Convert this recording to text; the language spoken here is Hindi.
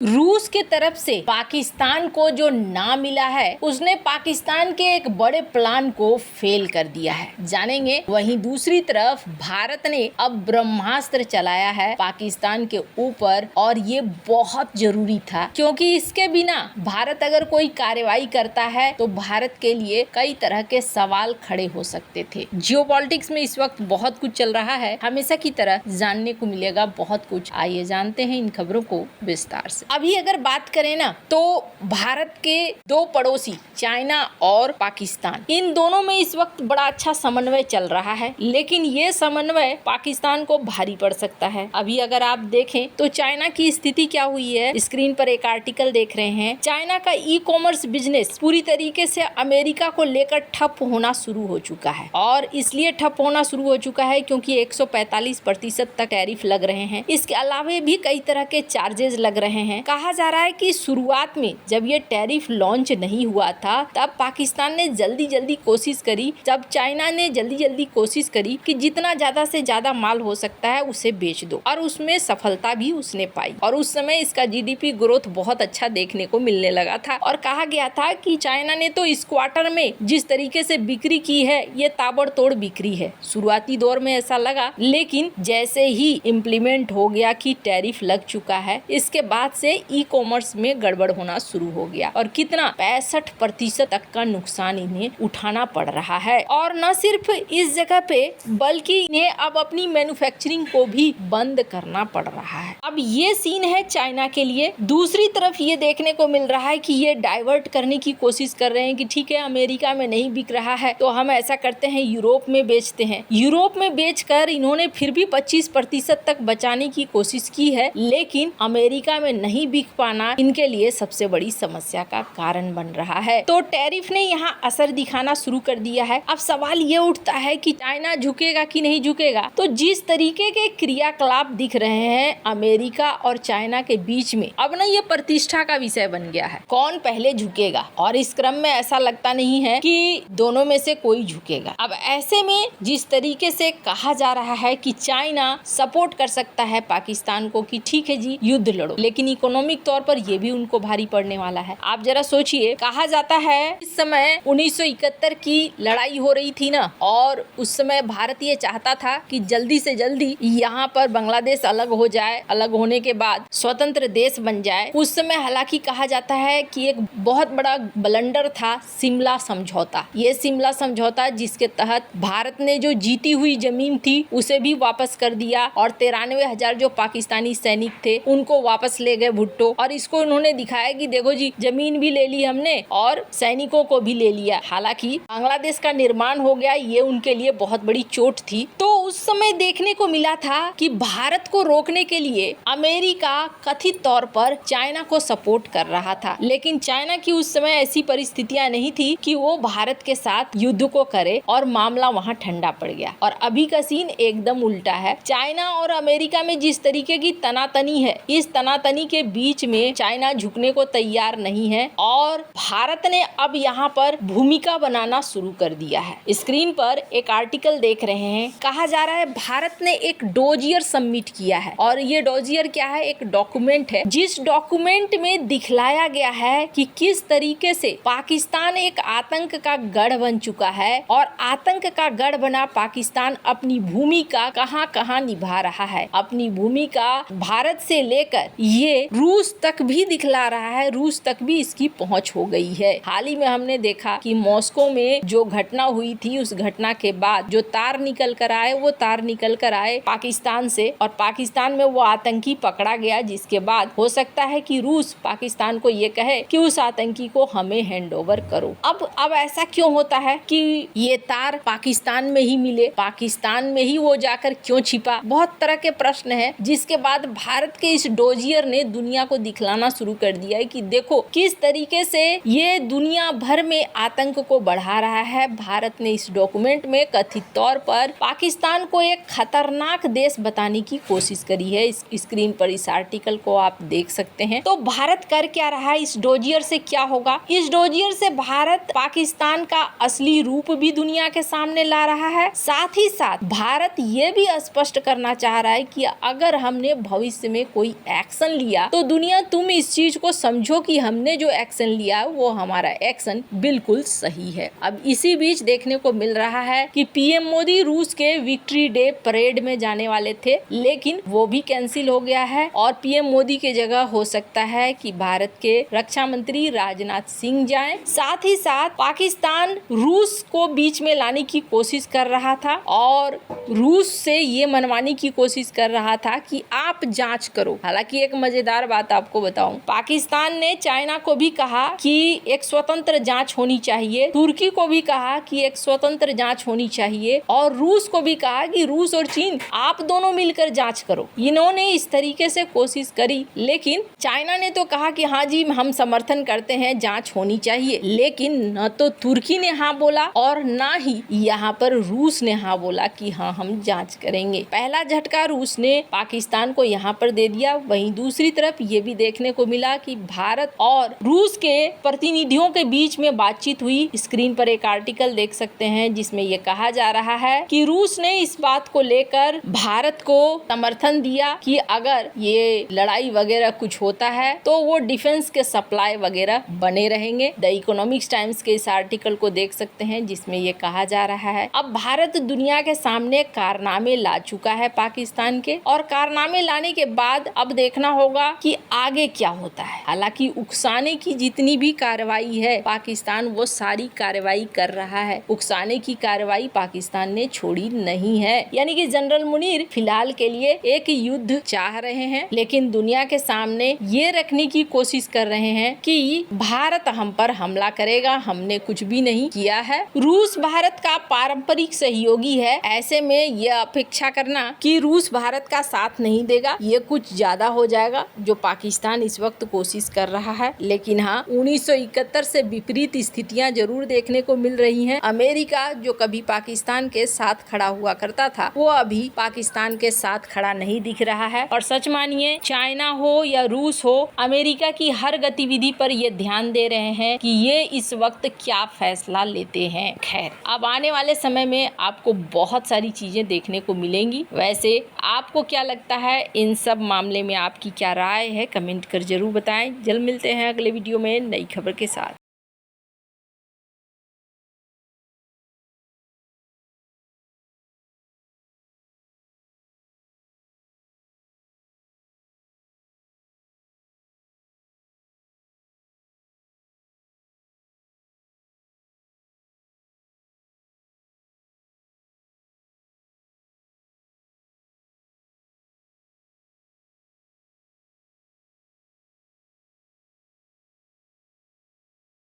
रूस के तरफ से पाकिस्तान को जो ना मिला है उसने पाकिस्तान के एक बड़े प्लान को फेल कर दिया है, जानेंगे। वहीं दूसरी तरफ भारत ने अब ब्रह्मास्त्र चलाया है पाकिस्तान के ऊपर और ये बहुत जरूरी था, क्योंकि इसके बिना भारत अगर कोई कार्रवाई करता है तो भारत के लिए कई तरह के सवाल खड़े हो सकते थे। जियोपॉलिटिक्स में इस वक्त बहुत कुछ चल रहा है, हमेशा की तरह जानने को मिलेगा बहुत कुछ। आइए जानते हैं इन खबरों को विस्तार से। अभी अगर बात करें ना तो भारत के दो पड़ोसी चाइना और पाकिस्तान, इन दोनों में इस वक्त बड़ा अच्छा समन्वय चल रहा है, लेकिन ये समन्वय पाकिस्तान को भारी पड़ सकता है। अभी अगर आप देखें तो चाइना की स्थिति क्या हुई है, स्क्रीन पर एक आर्टिकल देख रहे हैं। चाइना का ई कॉमर्स बिजनेस पूरी तरीके से अमेरिका को लेकर ठप होना शुरू हो चुका है, और इसलिए ठप होना शुरू हो चुका है क्योंकि 145% तक टैरिफ लग रहे हैं। इसके अलावा भी कई तरह के चार्जेस लग रहे हैं। कहा जा रहा है कि शुरुआत में जब ये टैरिफ लॉन्च नहीं हुआ था तब पाकिस्तान ने जल्दी कोशिश करी, जब चाइना ने जल्दी कोशिश करी कि जितना ज्यादा से ज्यादा माल हो सकता है उसे बेच दो, और उसमें सफलता भी उसने पाई। और उस समय इसका जीडीपी ग्रोथ बहुत अच्छा देखने को मिलने लगा था, और कहा गया था कि चाइना ने तो इस क्वार्टर में जिस तरीके से बिक्री की है ये ताबड़तोड़ बिक्री है। शुरुआती दौर में ऐसा लगा, लेकिन जैसे ही इम्प्लीमेंट हो गया कि टैरिफ लग चुका है, इसके बाद से ई कॉमर्स में गड़बड़ होना शुरू हो गया, और कितना 65% तक का नुकसान इन्हें उठाना पड़ रहा है। और न सिर्फ इस जगह पे बल्कि इन्हें अब अपनी मैन्युफैक्चरिंग को भी बंद करना पड़ रहा है। अब ये सीन है चाइना के लिए। दूसरी तरफ ये देखने को मिल रहा है कि ये डाइवर्ट करने की कोशिश कर रहे हैं कि ठीक है, अमेरिका में नहीं बिक रहा है तो हम ऐसा करते हैं यूरोप में बेचते हैं। यूरोप में बेचकर इन्होंने फिर भी 25% तक बचाने की कोशिश की है, लेकिन अमेरिका में नहीं बिक पाना इनके लिए सबसे बड़ी समस्या का कारण बन रहा है। तो टैरिफ ने यहाँ असर दिखाना शुरू कर दिया है। अब सवाल ये उठता है कि चाइना झुकेगा कि नहीं झुकेगा। तो जिस तरीके के क्रियाकलाप दिख रहे हैं अमेरिका और चाइना के बीच में, अब ना ये प्रतिष्ठा का विषय बन गया है, कौन पहले झुकेगा। और इस क्रम में ऐसा लगता नहीं है कि दोनों में से कोई झुकेगा। अब ऐसे में जिस तरीके से कहा जा रहा है कि चाइना सपोर्ट कर सकता है पाकिस्तान को कि ठीक है जी युद्ध लड़ो, लेकिन इकोनॉमिक तौर पर ये भी उनको भारी पड़ने वाला है। आप जरा सोचिए, कहा जाता है इस समय 1971 की लड़ाई हो रही थी ना, और उस समय भारत ये चाहता था कि जल्दी से जल्दी यहाँ पर बांग्लादेश अलग हो जाए, अलग होने के बाद स्वतंत्र देश बन जाए। उस समय हालांकि कहा जाता है कि एक बहुत बड़ा ब्लंडर था शिमला समझौता। ये शिमला समझौता जिसके तहत भारत ने जो जीती हुई जमीन थी उसे भी वापस कर दिया, और 93,000 जो पाकिस्तानी सैनिक थे उनको वापस ले गए भुट्टो, और इसको उन्होंने दिखाया कि देखो जी जमीन भी ले ली हमने और सैनिकों को भी ले लिया। हालांकि बांग्लादेश का निर्माण हो गया, ये उनके लिए बहुत बड़ी चोट थी। तो उस समय देखने को मिला था कि भारत को रोकने के लिए अमेरिका कथित तौर पर चाइना को सपोर्ट कर रहा था, लेकिन चाइना की उस समय ऐसी परिस्थितियां नहीं थी कि वो भारत के साथ युद्ध को करे, और मामला वहां ठंडा पड़ गया। और अभी का सीन एकदम उल्टा है। चाइना और अमेरिका में जिस तरीके की तनातनी है, इस तनातनी के बीच में चाइना झुकने को तैयार नहीं है, और भारत ने अब यहाँ पर भूमिका बनाना शुरू कर दिया है। स्क्रीन पर एक आर्टिकल देख रहे हैं, कहा जा रहा है भारत ने एक डोजियर सबमिट किया है, और ये डोजियर क्या है, एक डॉक्यूमेंट है जिस डॉक्यूमेंट में दिखलाया गया है कि किस तरीके से पाकिस्तान एक आतंक का गढ़ बन चुका है, और आतंक का गढ़ बना पाकिस्तान अपनी भूमिका कहां निभा रहा है। अपनी भूमिका भारत से लेकर ये रूस तक भी दिखला रहा है, रूस तक भी इसकी पहुंच हो गई है। हाल ही में हमने देखा कि मॉस्को में जो घटना हुई थी, उस घटना के बाद जो तार निकल कर आए वो तार निकल कर आए पाकिस्तान से, और पाकिस्तान में वो आतंकी पकड़ा गया, जिसके बाद हो सकता है कि रूस पाकिस्तान को ये कहे कि उस आतंकी को हमें हैंडओवर करो। अब ऐसा क्यों होता है कि ये तार पाकिस्तान में ही मिले, पाकिस्तान में ही वो जाकर क्यों छिपा। बहुत तरह के प्रश्न है, जिसके बाद भारत के इस डोजियर ने दुनिया को दिखलाना शुरू कर दिया है कि देखो किस तरीके से ये दुनिया भर में आतंक को बढ़ा रहा है। भारत ने इस डॉक्यूमेंट में कथित तौर पर पाकिस्तान को एक खतरनाक देश बताने की कोशिश करी है। इस स्क्रीन पर इस आर्टिकल को आप देख सकते हैं। तो भारत कर क्या रहा है, इस डोजियर से क्या होगा। इस डोजियर से भारत पाकिस्तान का असली रूप भी दुनिया के सामने ला रहा है। साथ ही साथ भारत ये भी स्पष्ट करना चाह रहा है कि अगर हमने भविष्य में कोई एक्शन लिया तो दुनिया तुम इस चीज को समझो कि हमने जो एक्शन लिया वो हमारा एक्शन बिल्कुल सही है। अब इसी बीच देखने को मिल रहा है कि पीएम मोदी रूस के विक्ट्री डे परेड में जाने वाले थे, लेकिन वो भी कैंसिल हो गया है और पीएम मोदी के जगह हो सकता है कि भारत के रक्षा मंत्री राजनाथ सिंह जाएं। साथ ही साथ पाकिस्तान रूस को बीच में लाने की कोशिश कर रहा था और रूस से ये मनवाने की कोशिश कर रहा था कि आप जांच करो। हालांकि एक मजेदार बात आपको बताऊं, पाकिस्तान ने चाइना को भी कहा कि एक स्वतंत्र जांच होनी चाहिए, तुर्की को भी कहा कि एक स्वतंत्र जांच होनी चाहिए और रूस को भी कहा कि रूस और चीन आप दोनों मिलकर जांच करो। इन्होंने इस तरीके से कोशिश करी, लेकिन चाइना ने तो कहा कि हाँ जी हम समर्थन करते हैं, जांच होनी चाहिए, लेकिन न तो तुर्की ने हाँ बोला और ना ही यहाँ पर रूस ने हाँ बोला कि हाँ हम जांच करेंगे। पहला झटका रूस ने पाकिस्तान को यहाँ पर दे दिया। वहीं दूसरी तरफ ये भी देखने को मिला कि भारत और रूस के प्रतिनिधियों के बीच में बातचीत हुई। स्क्रीन पर एक आर्टिकल देख सकते हैं जिसमें ये कहा जा रहा है कि रूस ने इस बात को लेकर भारत को समर्थन दिया कि अगर ये लड़ाई वगैरह कुछ होता है तो वो डिफेंस के सप्लाई वगैरह बने रहेंगे। द इकोनॉमिक्स टाइम्स के इस आर्टिकल को देख सकते हैं जिसमें ये कहा जा रहा है अब भारत दुनिया के सामने कारनामे ला चुका है पाकिस्तान के, और कारनामे लाने के बाद अब देखना होगा कि आगे क्या होता है। हालांकि उकसाने की जितनी भी कार्रवाई है पाकिस्तान वो सारी कार्रवाई कर रहा है, उकसाने की कार्रवाई पाकिस्तान ने छोड़ी नहीं है। यानी कि जनरल मुनीर फिलहाल के लिए एक युद्ध चाह रहे हैं, लेकिन दुनिया के सामने ये रखने की कोशिश कर रहे हैं कि भारत हम पर हमला करेगा, हमने कुछ भी नहीं किया है। रूस भारत का पारंपरिक सहयोगी है, ऐसे में यह अपेक्षा करना कि रूस भारत का साथ नहीं देगा ये कुछ ज्यादा हो जाएगा, जो पाकिस्तान इस वक्त कोशिश कर रहा है। लेकिन हाँ 1971 से विपरीत स्थितियां जरूर देखने को मिल रही हैं। अमेरिका जो कभी पाकिस्तान के साथ खड़ा हुआ करता था वो अभी पाकिस्तान के साथ खड़ा नहीं दिख रहा है। और सच मानिए चाइना हो या रूस हो, अमेरिका की हर गतिविधि पर ये ध्यान दे रहे हैं कि ये इस वक्त क्या फैसला लेते हैं। खैर अब आने वाले समय में आपको बहुत सारी चीजें देखने को मिलेंगी। वैसे आपको क्या लगता है इन सब मामले में, आपकी क्या राय है, कमेंट कर जरूर बताएं। जल्द मिलते हैं अगले वीडियो में नई खबर के साथ।